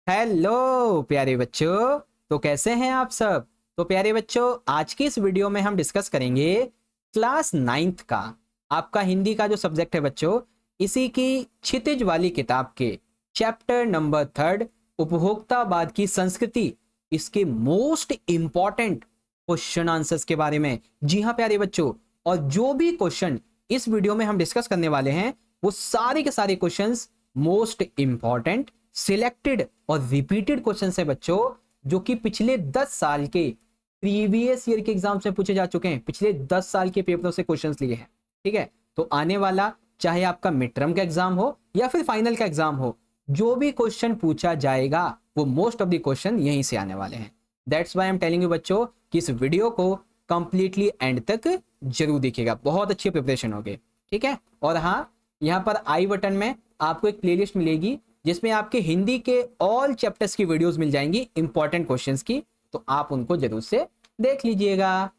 Hello प्यारे बच्चों। तो कैसे हैं आप सब। तो प्यारे बच्चों, आज की इस वीडियो में हम डिस्कस करेंगे क्लास 9th का आपका हिंदी का जो सब्जेक्ट है बच्चों, इसी की क्षितिज वाली किताब के चैप्टर नंबर 3 उपभोक्तावाद की संस्कृति, इसके मोस्ट इंपॉर्टेंट क्वेश्चन आंसर्स के बारे में। जी हाँ प्यारे बच्चों, और जो भी क्वेश्चन इस वीडियो में हम डिस्कस करने वाले हैं वो सारे के सारे क्वेश्चंस मोस्ट इंपॉर्टेंट, सिलेक्टेड और रिपीटेड क्वेश्चन है बच्चों, जो कि पिछले 10 साल के प्रीवियस ईयर के एग्जाम से पूछे जा चुके हैं। पिछले 10 साल के पेपरों से क्वेश्चंस लिए हैं। ठीक है, तो आने वाला चाहे आपका मिड टर्म का एग्जाम हो या फिर फाइनल का एग्जाम हो, जो भी क्वेश्चन पूछा जाएगा वो मोस्ट ऑफ द क्वेश्चन यहीं से आने वाले हैं। That's why I am telling you बच्चों कि इस वीडियो को कंप्लीटली एंड तक जरूर देखिएगा, बहुत अच्छी प्रिपरेशन होगी। ठीक है, और हाँ, यहाँ पर आई बटन में आपको एक प्लेलिस्ट मिलेगी जिसमें आपके हिंदी के ऑल चैप्टर्स की वीडियोस मिल जाएंगी इंपॉर्टेंट क्वेश्चंस की, तो आप उनको जरूर से देख लीजिएगा।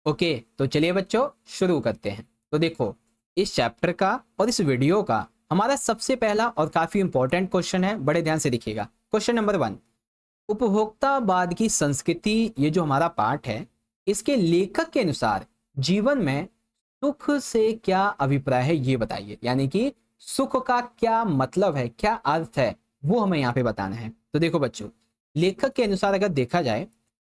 ओके, तो चलिए बच्चों शुरू करते हैं। तो देखो, इस चैप्टर का और इस वीडियो का हमारा सबसे पहला और काफी इंपॉर्टेंट क्वेश्चन है, बड़े ध्यान से देखिएगा। क्वेश्चन नंबर 1, उपभोक्तावाद की संस्कृति, ये जो हमारा पार्ट है, इसके लेखक के अनुसार जीवन में सुख से क्या अभिप्राय है ये बताइए। यानी कि सुख का क्या मतलब है, क्या अर्थ है, वो हमें यहाँ पे बताना है। तो देखो बच्चों, लेखक के अनुसार अगर देखा जाए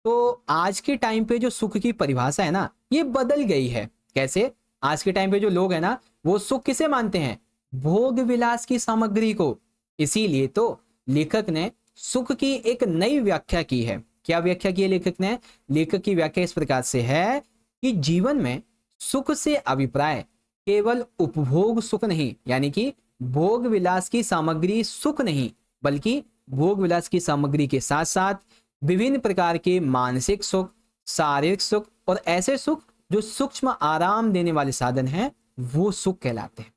तो आज के टाइम पे जो सुख की परिभाषा है ना, ये बदल गई है। कैसे? आज के टाइम पे जो लोग हैं ना, वो सुख किसे मानते हैं? भोग विलास की सामग्री को। इसीलिए तो लेखक ने सुख की एक नई व्याख्या की है। क्या व्याख्या की है लेखक ने? लेखक की व्याख्या इस प्रकार से है कि जीवन में सुख से अभिप्राय केवल उपभोग सुख नहीं, यानी कि भोग विलास की सामग्री सुख नहीं, बल्कि भोग विलास की सामग्री के साथ साथ विभिन्न प्रकार के मानसिक सुख, शारीरिक सुख और ऐसे सुख जो सूक्ष्म आराम देने वाले साधन हैं, वो सुख कहलाते हैं।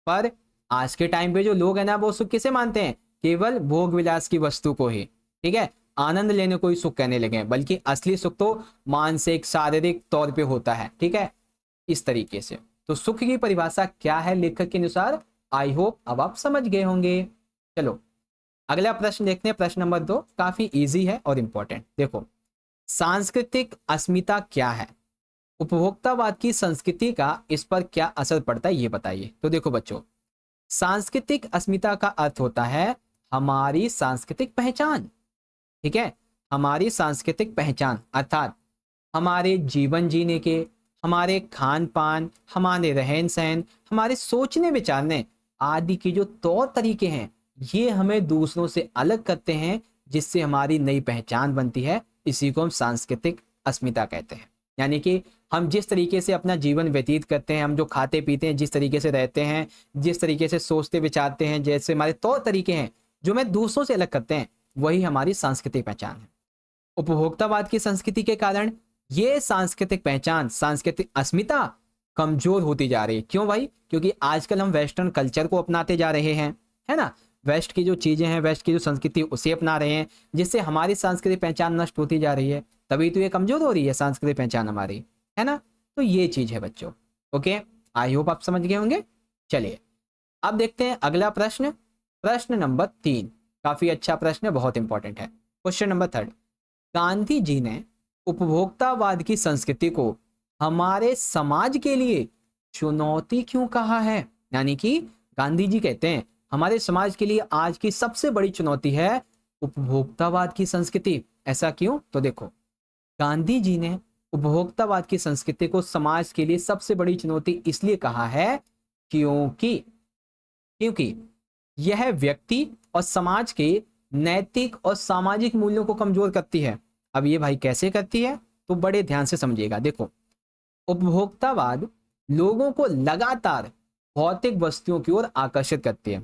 पर आज के टाइम पे जो लोग हैं ना, वो सुख किसे मानते हैं? केवल भोग विलास की वस्तु को ही। ठीक है, आनंद लेने को ही सुख कहने लगे हैं, बल्कि असली सुख तो मानसिक शारीरिक तौर पे होता है। ठीक है, इस तरीके से तो सुख की परिभाषा क्या है लेखक के अनुसार, आई होप अब आप समझ गए होंगे। चलो अगला प्रश्न देखते हैं। प्रश्न नंबर 2 काफी इजी है और इंपॉर्टेंट। देखो, सांस्कृतिक अस्मिता क्या है? उपभोक्तावाद की संस्कृति का इस पर क्या असर पड़ता है ये बताइए। तो देखो बच्चों, सांस्कृतिक अस्मिता का अर्थ होता है हमारी सांस्कृतिक पहचान। ठीक है, हमारी सांस्कृतिक पहचान अर्थात हमारे जीवन जीने के, हमारे खान पान, हमारे रहन सहन, हमारे सोचने विचारने आदि के जो तौर तरीके हैं, ये हमें दूसरों से अलग करते हैं, जिससे हमारी नई पहचान बनती है। इसी को हम सांस्कृतिक अस्मिता कहते हैं। यानी कि हम जिस तरीके से अपना जीवन व्यतीत करते हैं, हम जो खाते पीते हैं, जिस तरीके से रहते हैं, जिस तरीके से सोचते विचारते हैं, जैसे हमारे तौर तरीके हैं जो हमें दूसरों से अलग करते हैं, वही हमारी सांस्कृतिक पहचान है। उपभोक्तावाद की संस्कृति के कारण ये सांस्कृतिक पहचान, सांस्कृतिक अस्मिता कमजोर होती जा रही है। क्यों भाई? क्योंकि आजकल हम वेस्टर्न कल्चर को अपनाते जा रहे हैं, है ना। वेस्ट की जो चीजें हैं, वेस्ट की जो संस्कृति, उसे अपना रहे हैं, जिससे हमारी सांस्कृतिक पहचान नष्ट होती जा रही है। तभी तो ये कमजोर हो रही है सांस्कृतिक पहचान हमारी, है ना। तो ये चीज है बच्चों। ओके, आई होप आप समझ गए होंगे। चलिए अब देखते हैं अगला प्रश्न। प्रश्न नंबर 3 काफी अच्छा प्रश्न है, बहुत इंपॉर्टेंट है। क्वेश्चन नंबर 3, गांधी जी ने उपभोक्तावाद की संस्कृति को हमारे समाज के लिए चुनौती क्यों कहा है? यानी कि गांधी जी कहते हैं हमारे समाज के लिए आज की सबसे बड़ी चुनौती है उपभोक्तावाद की संस्कृति। ऐसा क्यों? तो देखो, गांधी जी ने उपभोक्तावाद की संस्कृति को समाज के लिए सबसे बड़ी चुनौती इसलिए कहा है क्योंकि क्योंकि यह व्यक्ति और समाज के नैतिक और सामाजिक मूल्यों को कमजोर करती है। अब ये भाई कैसे करती है? तो बड़े ध्यान से समझिएगा। देखो, उपभोक्तावाद लोगों को लगातार भौतिक वस्तुओं की ओर आकर्षित करती है।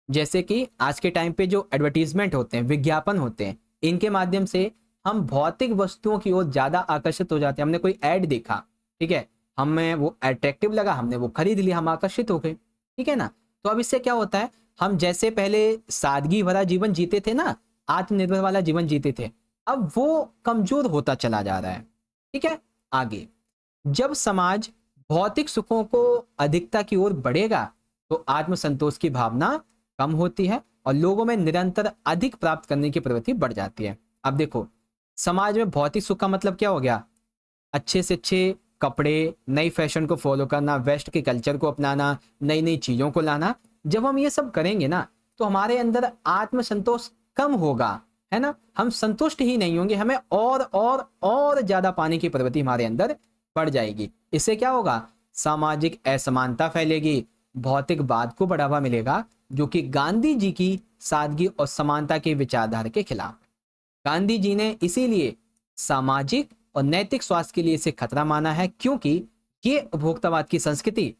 जैसे कि आज के टाइम पे जो एडवर्टीजमेंट होते हैं, विज्ञापन होते हैं, इनके माध्यम से हम भौतिक वस्तुओं की ओर ज्यादा आकर्षित हो जाते हैं। हमने कोई ऐड देखा, ठीक है, हमें वो अट्रैक्टिव लगा, हमने वो खरीद लिया, हम आकर्षित हो गए। ठीक है ना। तो अब इससे क्या होता है, हम जैसे पहले सादगी भरा जीवन जीते थे ना, आत्मनिर्भर वाला जीवन जीते थे, अब वो कमजोर होता चला जा रहा है। ठीक है, आगे जब समाज भौतिक सुखों को अधिकता की ओर बढ़ेगा तो आत्मसंतोष की भावना कम होती है और लोगों में निरंतर अधिक प्राप्त करने की प्रवृत्ति बढ़ जाती है। अब देखो, समाज में भौतिक सुख का मतलब क्या हो गया? अच्छे से अच्छे कपड़े, नई फैशन को फॉलो करना, वेस्ट के कल्चर को अपनाना, नई नई चीजों को लाना। जब हम ये सब करेंगे ना तो हमारे अंदर आत्मसंतोष कम होगा, है ना, हम संतुष्ट ही नहीं होंगे, हमें और ज्यादा पाने की प्रवृत्ति हमारे अंदर बढ़ जाएगी। इससे क्या होगा? सामाजिक असमानता फैलेगी, भौतिकवाद को बढ़ावा मिलेगा, जो कि गांधी जी की सादगी और समानता के विचारधारा के खिलाफ। गांधी जी ने इसीलिए सामाजिक और नैतिक स्वास्थ्य के लिए इसे खतरा माना है, क्योंकि ये उपभोक्तावाद की संस्कृति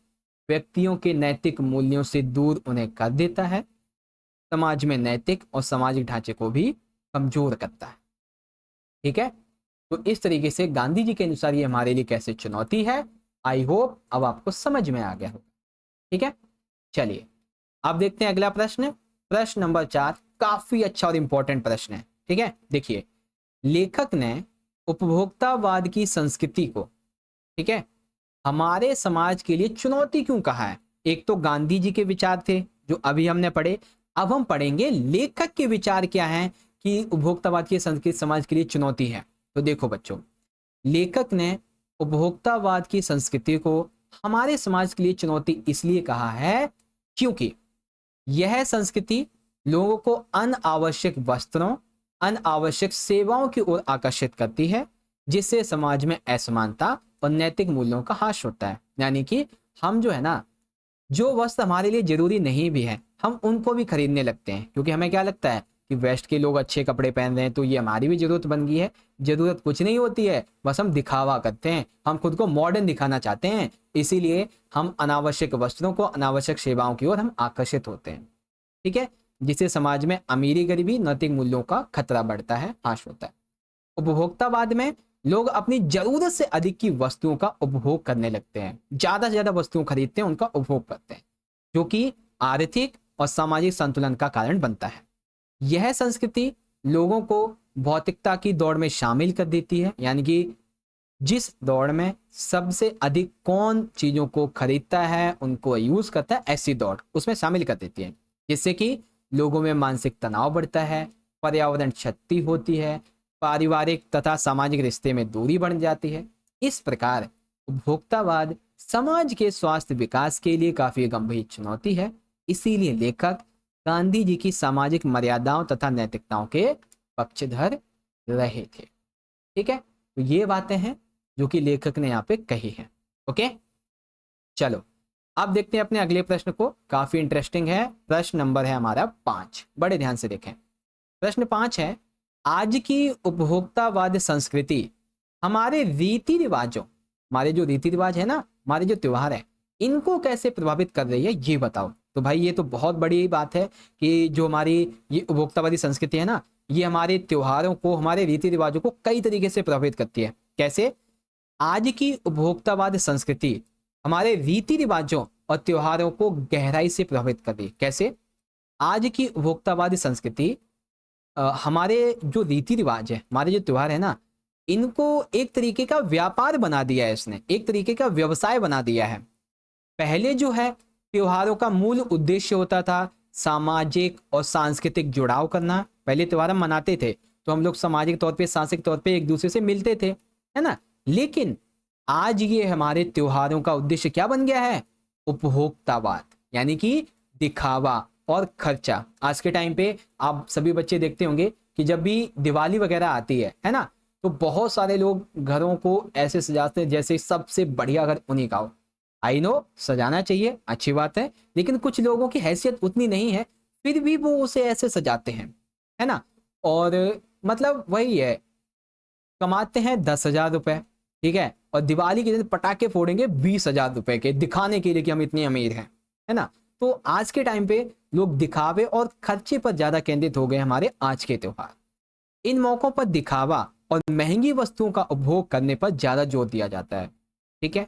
व्यक्तियों के नैतिक मूल्यों से दूर उन्हें कर देता है, समाज में नैतिक और सामाजिक ढांचे को भी कमजोर करता है। ठीक है, तो इस तरीके से गांधी जी के अनुसार ये हमारे लिए कैसे चुनौती है, आई होप अब आपको समझ में आ गया होगा। ठीक है, चलिए अब देखते हैं अगला प्रश्न। प्रश्न नंबर 4 काफी अच्छा और इंपॉर्टेंट प्रश्न है। ठीक है, देखिए, लेखक ने उपभोक्तावाद की संस्कृति को, ठीक है, हमारे समाज के लिए चुनौती क्यों कहा है? एक तो गांधी जी के विचार थे जो अभी हमने पढ़े, अब हम पढ़ेंगे लेखक के विचार क्या हैं कि उपभोक्तावाद की संस्कृति समाज के लिए चुनौती है। तो देखो बच्चों, लेखक ने उपभोक्तावाद की संस्कृति को हमारे समाज के लिए चुनौती इसलिए कहा है क्योंकि यह संस्कृति लोगों को अनावश्यक वस्त्रों, अनावश्यक सेवाओं की ओर आकर्षित करती है, जिससे समाज में असमानता और नैतिक मूल्यों का ह्रास होता है। यानी कि हम जो है ना, जो वस्त्र हमारे लिए जरूरी नहीं भी है, हम उनको भी खरीदने लगते हैं, क्योंकि हमें क्या लगता है कि वेस्ट के लोग अच्छे कपड़े पहन रहे हैं तो ये हमारी भी जरूरत बन गई है। जरूरत कुछ नहीं होती है, बस हम दिखावा करते हैं, हम खुद को मॉडर्न दिखाना चाहते हैं, इसीलिए हम अनावश्यक वस्त्रों को, अनावश्यक सेवाओं की ओर हम आकर्षित होते हैं। ठीक है, जिससे समाज में अमीरी, गरीबी, नैतिक मूल्यों का खतरा बढ़ता है, ह्रास होता है। उपभोक्तावाद में लोग अपनी जरूरत से अधिक की वस्तुओं का उपभोग करने लगते हैं, ज्यादा से ज्यादा वस्तुओं खरीदते हैं, उनका उपभोग करते हैं, जो कि आर्थिक और सामाजिक संतुलन का कारण बनता है। यह संस्कृति लोगों को भौतिकता की दौड़ में शामिल कर देती है, यानी कि जिस दौड़ में सबसे अधिक कौन चीजों को खरीदता है, उनको यूज करता है, ऐसी दौड़ उसमें शामिल कर देती है, जिससे कि लोगों में मानसिक तनाव बढ़ता है, पर्यावरण क्षति होती है, पारिवारिक तथा सामाजिक रिश्ते में दूरी बढ़ जाती है। इस प्रकार उपभोक्तावाद समाज के स्वास्थ्य विकास के लिए काफी गंभीर चुनौती है। इसीलिए लेखक गांधी जी की सामाजिक मर्यादाओं तथा नैतिकताओं के पक्षधर रहे थे। ठीक है, तो ये बातें हैं जो कि लेखक ने यहाँ पे कही है। ओके, चलो अब देखते हैं अपने अगले प्रश्न को, काफी इंटरेस्टिंग है। प्रश्न नंबर है हमारा 5, बड़े ध्यान से देखें। प्रश्न 5 है, आज की उपभोक्तावाद संस्कृति हमारे रीति रिवाजों, हमारे जो रीति रिवाज है ना, हमारे जो त्योहार है, इनको कैसे प्रभावित कर रही है, ये बताओ। तो भाई ये तो बहुत बड़ी बात है कि जो हमारी ये उपभोक्तावादी संस्कृति है ना, ये हमारे त्योहारों को, हमारे रीति रिवाजों को कई तरीके से प्रभावित करती है। कैसे? आज की उपभोक्तावाद संस्कृति हमारे रीति रिवाजों और त्योहारों को गहराई से प्रभावित कर रही है। कैसे? आज की उपभोक्तावादी संस्कृति हमारे जो रीति रिवाज है, हमारे जो त्योहार है ना, इनको एक तरीके का व्यापार बना दिया है, इसने एक तरीके का व्यवसाय बना दिया है। पहले जो है त्योहारों का मूल उद्देश्य होता था सामाजिक और सांस्कृतिक जुड़ाव करना। पहले त्योहार हम मनाते थे तो हम लोग सामाजिक तौर पे, सांस्कृतिक तौर पे एक दूसरे से मिलते थे, है ना। लेकिन आज ये हमारे त्योहारों का उद्देश्य क्या बन गया है? उपभोक्तावाद, यानी कि दिखावा और खर्चा। आज के टाइम पे आप सभी बच्चे देखते होंगे कि जब भी दिवाली वगैरह आती है ना, तो बहुत सारे लोग घरों को ऐसे सजाते हैं जैसे सबसे बढ़िया घर उन्हीं का हो। आई नो, सजाना चाहिए, अच्छी बात है, लेकिन कुछ लोगों की हैसियत उतनी नहीं है, फिर भी वो उसे ऐसे सजाते हैं, है ना। और मतलब वही है, कमाते हैं 10,000 रुपए, ठीक है, और दिवाली के दिन पटाखे फोड़ेंगे 20,000 रुपए के, दिखाने के लिए कि हम इतने अमीर हैं, है ना। तो आज के टाइम पे लोग दिखावे और खर्चे पर ज्यादा केंद्रित हो गए हमारे आज के त्योहार। इन मौकों पर दिखावा और महंगी वस्तुओं का उपभोग करने पर ज्यादा जोर दिया जाता है। ठीक है,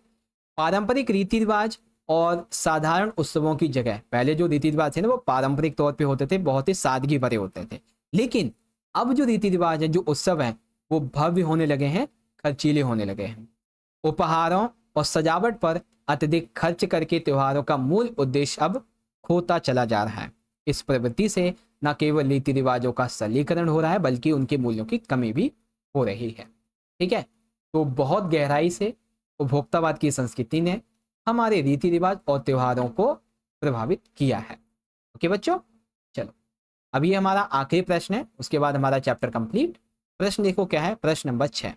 पारंपरिक रीति रिवाज और साधारण उत्सवों की जगह पहले जो रीति रिवाज थे ना, वो पारंपरिक तौर पे होते थे, बहुत ही सादगी भरे होते थे। लेकिन अब जो रीति रिवाज है, जो उत्सव हैं, वो भव्य होने लगे हैं, खर्चीले होने लगे हैं। उपहारों और सजावट पर अत्यधिक खर्च करके त्योहारों का मूल उद्देश्य अब खोता चला जा रहा है। इस प्रवृत्ति से न केवल रीति रिवाजों का सरलीकरण हो रहा है बल्कि उनके मूल्यों की कमी भी हो रही है। ठीक है, तो बहुत गहराई से उपभोक्तावाद की संस्कृति ने हमारे रीति रिवाज और त्योहारों को प्रभावित किया है। ओके बच्चों, चलो अब ये हमारा आखिरी प्रश्न है, उसके बाद हमारा चैप्टर कंप्लीट। प्रश्न देखो क्या है, प्रश्न नंबर 6।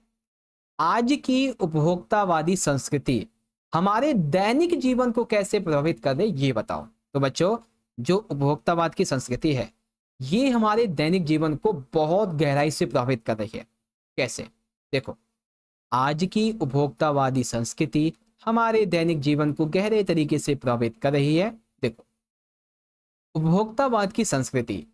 आज की उपभोक्तावादी संस्कृति हमारे दैनिक जीवन को कैसे प्रभावित कर रही ये बताओ। तो बच्चों, जो उपभोक्तावाद की संस्कृति है ये हमारे दैनिक जीवन को बहुत गहराई से प्रभावित कर रही है। कैसे? देखो, आज की उपभोक्तावादी संस्कृति हमारे दैनिक जीवन को गहरे तरीके से प्रभावित कर रही है। देखो, उपभोक्तावाद की संस्कृति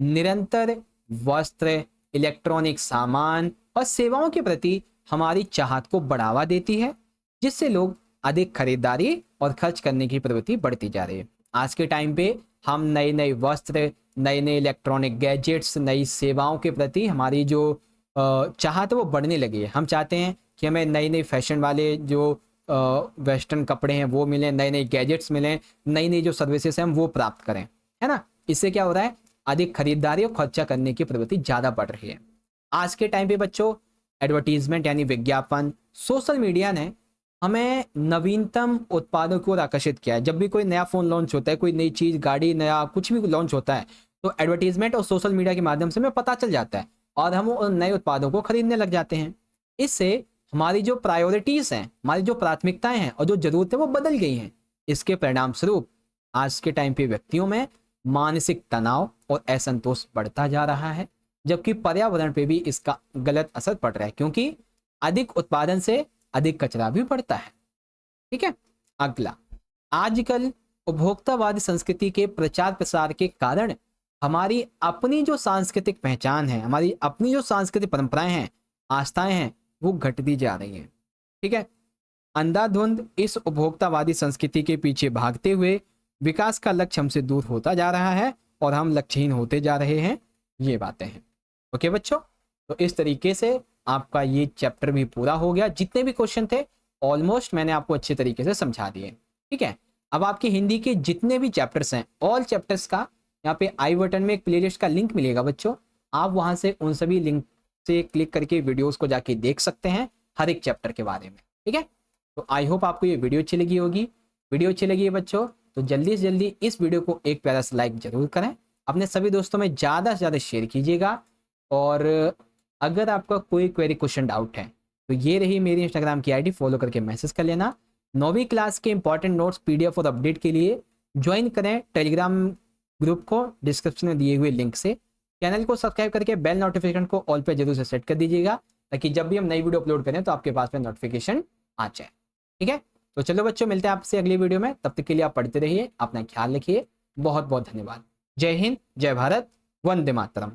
निरंतर वस्त्र, इलेक्ट्रॉनिक सामान और सेवाओं के प्रति हमारी चाहत को बढ़ावा देती है, जिससे लोग अधिक खरीदारी और खर्च करने की प्रवृत्ति बढ़ती जा रही है। आज के टाइम पे हम नए नए वस्त्र, नए नए इलेक्ट्रॉनिक गैजेट्स, नई सेवाओं के प्रति हमारी जो चाहत है वो बढ़ने लगी है। हम चाहते हैं कि हमें नए नए फैशन वाले जो वेस्टर्न कपड़े हैं वो मिलें, नए नए गैजेट्स मिलें, नई नई जो सर्विसेज हैं हम वो प्राप्त करें, है ना। इससे क्या हो रहा है, अधिक खरीदारी और खर्चा करने की प्रवृत्ति ज़्यादा बढ़ रही है। आज के टाइम पे बच्चों एडवर्टीजमेंट यानी विज्ञापन, सोशल मीडिया ने हमें नवीनतम उत्पादों की ओर आकर्षित किया है। जब भी कोई नया फ़ोन लॉन्च होता है, कोई नई चीज़, गाड़ी, नया कुछ भी लॉन्च होता है तो एडवर्टीजमेंट और सोशल मीडिया के माध्यम से हमें पता चल जाता है और हम उन नए उत्पादों को खरीदने लग जाते हैं। इससे हमारी जो प्रायोरिटीज़ हैं, हमारी जो प्राथमिकताएं हैं और जो ज़रूरतें वो बदल गई हैं। इसके परिणाम स्वरूप आज के टाइम पे व्यक्तियों में मानसिक तनाव और असंतोष बढ़ता जा रहा है, जबकि पर्यावरण पे भी इसका गलत असर पड़ रहा है, क्योंकि अधिक उत्पादन से अधिक कचरा भी बढ़ता है। ठीक है, अगला, आजकल उपभोक्तावादी संस्कृति के प्रचार प्रसार के कारण हमारी अपनी जो सांस्कृतिक पहचान है, हमारी अपनी जो सांस्कृतिक परंपराएं हैं, आस्थाएं हैं, वो घटती जा रही हैं। ठीक है, अंधाधुंध इस उपभोक्तावादी संस्कृति के पीछे भागते हुए विकास का लक्ष्य हमसे दूर होता जा रहा है और हम लक्ष्यहीन होते जा रहे हैं। ये बातें हैं। ओके बच्चों, तो इस तरीके से आपका ये चैप्टर भी पूरा हो गया। जितने भी क्वेश्चन थे ऑलमोस्ट मैंने आपको अच्छे तरीके से समझा दिए। ठीक है, अब आपके हिंदी के जितने भी चैप्टर्स हैं, ऑल चैप्टर्स का यहाँ पे आई बटन में एक प्लेलिस्ट का लिंक मिलेगा बच्चों, आप वहां से उन सभी लिंक से क्लिक करके वीडियोस को जाके देख सकते हैं हर एक चैप्टर के बारे में। ठीक है, तो आई होप आपको ये वीडियो अच्छी लगी होगी। वीडियो अच्छी लगी है बच्चों तो जल्दी से जल्दी इस वीडियो को एक प्यारा सा लाइक जरूर करें, अपने सभी दोस्तों में ज़्यादा से ज़्यादा शेयर कीजिएगा। और अगर आपका कोई क्वेरी, क्वेश्चन, डाउट है तो ये रही मेरी इंस्टाग्राम की आईडी, फॉलो करके मैसेज कर लेना। 9वीं क्लास के इंपॉर्टेंट नोट्स पीडीएफ और अपडेट के लिए ज्वाइन करें टेलीग्राम ग्रुप को, डिस्क्रिप्शन में दिए हुए लिंक से। चैनल को सब्सक्राइब करके बेल नोटिफिकेशन को ऑल पे जरूर से सेट कर दीजिएगा, ताकि जब भी हम नई वीडियो अपलोड करें तो आपके पास में नोटिफिकेशन आ जाए। ठीक है, तो चलो बच्चों, मिलते हैं आपसे अगली वीडियो में। तब तक के लिए आप पढ़ते रहिए, अपना ख्याल रखिए। बहुत बहुत धन्यवाद। जय हिंद, जय भारत, वंदे मातरम।